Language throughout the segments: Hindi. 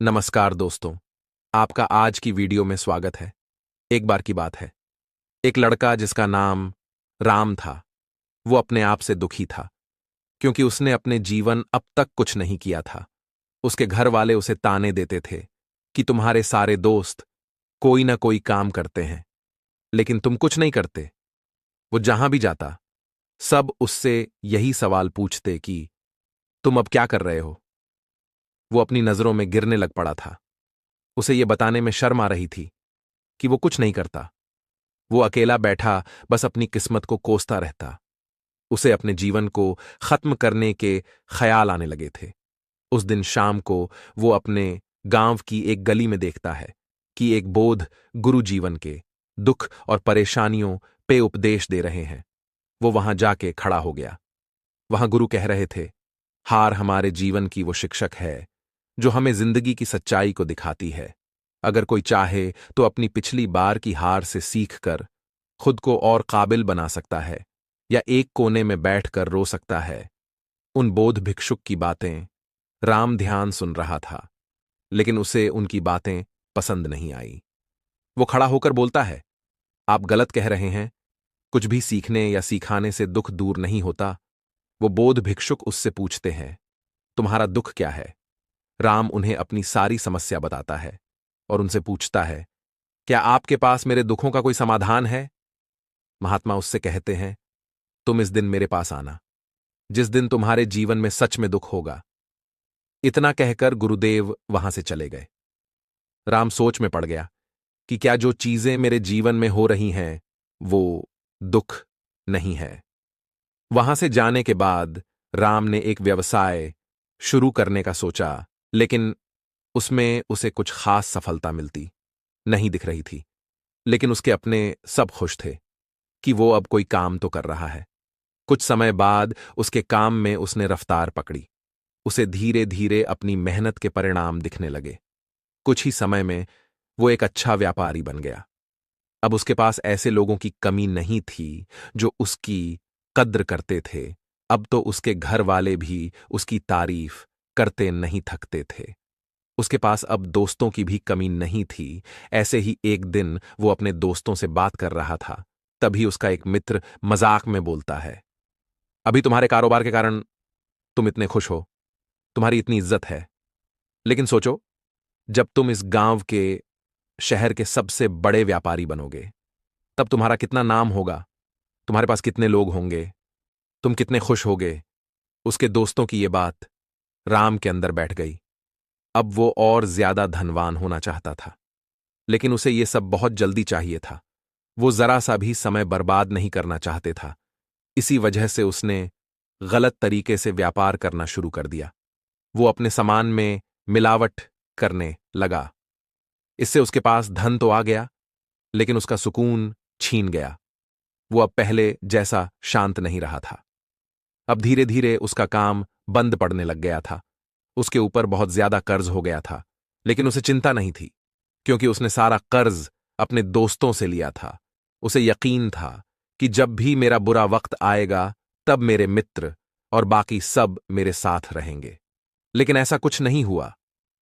नमस्कार दोस्तों, आपका आज की वीडियो में स्वागत है। एक बार की बात है, एक लड़का जिसका नाम राम था, वो अपने आप से दुखी था क्योंकि उसने अपने जीवन अब तक कुछ नहीं किया था। उसके घर वाले उसे ताने देते थे कि तुम्हारे सारे दोस्त कोई ना कोई काम करते हैं, लेकिन तुम कुछ नहीं करते। वो जहां भी जाता, सब उससे यही सवाल पूछते कि तुम अब क्या कर रहे हो। वो अपनी नजरों में गिरने लग पड़ा था। उसे ये बताने में शर्म आ रही थी कि वो कुछ नहीं करता। वो अकेला बैठा बस अपनी किस्मत को कोसता रहता। उसे अपने जीवन को खत्म करने के ख्याल आने लगे थे। उस दिन शाम को वो अपने गांव की एक गली में देखता है कि एक बोध गुरु जीवन के दुख और परेशानियों पे उपदेश दे रहे हैं। वो वहां जाके खड़ा हो गया। वहां गुरु कह रहे थे, हार हमारे जीवन की वो शिक्षक है जो हमें जिंदगी की सच्चाई को दिखाती है। अगर कोई चाहे तो अपनी पिछली बार की हार से सीख कर खुद को और काबिल बना सकता है, या एक कोने में बैठकर रो सकता है। उन बोध भिक्षुक की बातें राम ध्यान सुन रहा था, लेकिन उसे उनकी बातें पसंद नहीं आई। वो खड़ा होकर बोलता है, आप गलत कह रहे हैं। कुछ भी सीखने या सिखाने से दुख दूर नहीं होता। वो बोध भिक्षुक उससे पूछते हैं, तुम्हारा दुख क्या है। राम उन्हें अपनी सारी समस्या बताता है और उनसे पूछता है, क्या आपके पास मेरे दुखों का कोई समाधान है। महात्मा उससे कहते हैं, तुम इस दिन मेरे पास आना, जिस दिन तुम्हारे जीवन में सच में दुख होगा। इतना कहकर गुरुदेव वहां से चले गए। राम सोच में पड़ गया कि क्या जो चीजें मेरे जीवन में हो रही हैं वो दुख नहीं है। वहां से जाने के बाद राम ने एक व्यवसाय शुरू करने का सोचा, लेकिन उसमें उसे कुछ खास सफलता मिलती नहीं दिख रही थी। लेकिन उसके अपने सब खुश थे कि वो अब कोई काम तो कर रहा है। कुछ समय बाद उसके काम में उसने रफ्तार पकड़ी। उसे धीरे धीरे अपनी मेहनत के परिणाम दिखने लगे। कुछ ही समय में वो एक अच्छा व्यापारी बन गया। अब उसके पास ऐसे लोगों की कमी नहीं थी जो उसकी कद्र करते थे। अब तो उसके घर वाले भी उसकी तारीफ करते नहीं थकते थे। उसके पास अब दोस्तों की भी कमी नहीं थी। ऐसे ही एक दिन वो अपने दोस्तों से बात कर रहा था, तभी उसका एक मित्र मजाक में बोलता है, अभी तुम्हारे कारोबार के कारण तुम इतने खुश हो, तुम्हारी इतनी इज्जत है, लेकिन सोचो, जब तुम इस गांव के शहर के सबसे बड़े व्यापारी बनोगे, तब तुम्हारा कितना नाम होगा, तुम्हारे पास कितने लोग होंगे, तुम कितने खुश होगे। उसके दोस्तों की ये बात राम के अंदर बैठ गई। अब वो और ज्यादा धनवान होना चाहता था, लेकिन उसे ये सब बहुत जल्दी चाहिए था। वो जरा सा भी समय बर्बाद नहीं करना चाहते था। इसी वजह से उसने गलत तरीके से व्यापार करना शुरू कर दिया। वो अपने सामान में मिलावट करने लगा। इससे उसके पास धन तो आ गया, लेकिन उसका सुकून छीन गया। वो अब पहले जैसा शांत नहीं रहा था। अब धीरे धीरे उसका काम बंद पड़ने लग गया था। उसके ऊपर बहुत ज्यादा कर्ज हो गया था, लेकिन उसे चिंता नहीं थी, क्योंकि उसने सारा कर्ज अपने दोस्तों से लिया था। उसे यकीन था कि जब भी मेरा बुरा वक्त आएगा, तब मेरे मित्र और बाकी सब मेरे साथ रहेंगे। लेकिन ऐसा कुछ नहीं हुआ।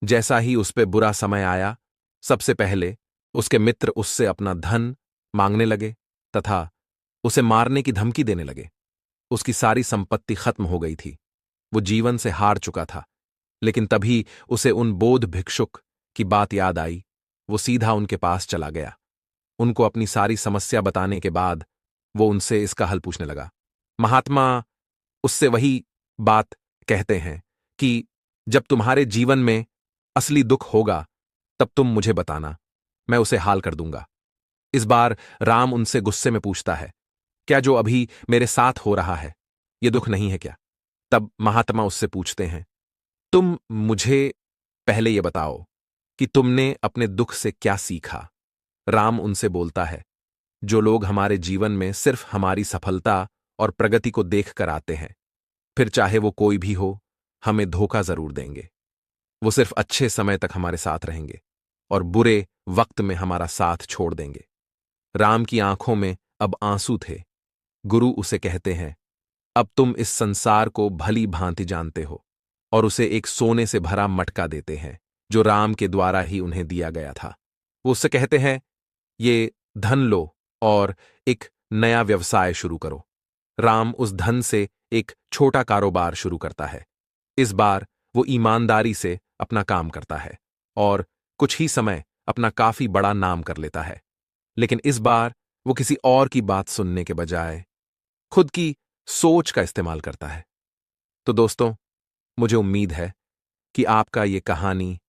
जैसा ही उस पे बुरा समय आया, सबसे पहले उसके मित्र उससे अपना धन मांगने लगे तथा उसे मारने की धमकी देने लगे। उसकी सारी संपत्ति खत्म हो गई थी। वो जीवन से हार चुका था। लेकिन तभी उसे उन बोध भिक्षुक की बात याद आई। वो सीधा उनके पास चला गया। उनको अपनी सारी समस्या बताने के बाद वो उनसे इसका हल पूछने लगा। महात्मा उससे वही बात कहते हैं कि जब तुम्हारे जीवन में असली दुख होगा, तब तुम मुझे बताना, मैं उसे हाल कर दूंगा। इस बार राम उनसे गुस्से में पूछता है, क्या जो अभी मेरे साथ हो रहा है, ये दुख नहीं है क्या। तब महात्मा उससे पूछते हैं, तुम मुझे पहले ये बताओ कि तुमने अपने दुख से क्या सीखा। राम उनसे बोलता है, जो लोग हमारे जीवन में सिर्फ हमारी सफलता और प्रगति को देख कर आते हैं, फिर चाहे वो कोई भी हो, हमें धोखा जरूर देंगे। वो सिर्फ अच्छे समय तक हमारे साथ रहेंगे और बुरे वक्त में हमारा साथ छोड़ देंगे। राम की आंखों में अब आंसू थे। गुरु उसे कहते हैं, अब तुम इस संसार को भली भांति जानते हो, और उसे एक सोने से भरा मटका देते हैं जो राम के द्वारा ही उन्हें दिया गया था। वो उससे कहते हैं, ये धन लो और एक नया व्यवसाय शुरू करो। राम उस धन से एक छोटा कारोबार शुरू करता है। इस बार वो ईमानदारी से अपना काम करता है और कुछ ही समय अपना काफी बड़ा नाम कर लेता है। लेकिन इस बार वो किसी और की बात सुनने के बजाय खुद की सोच का इस्तेमाल करता है। तो दोस्तों, मुझे उम्मीद है कि आपका ये कहानी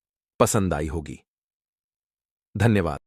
पसंद आई होगी। धन्यवाद।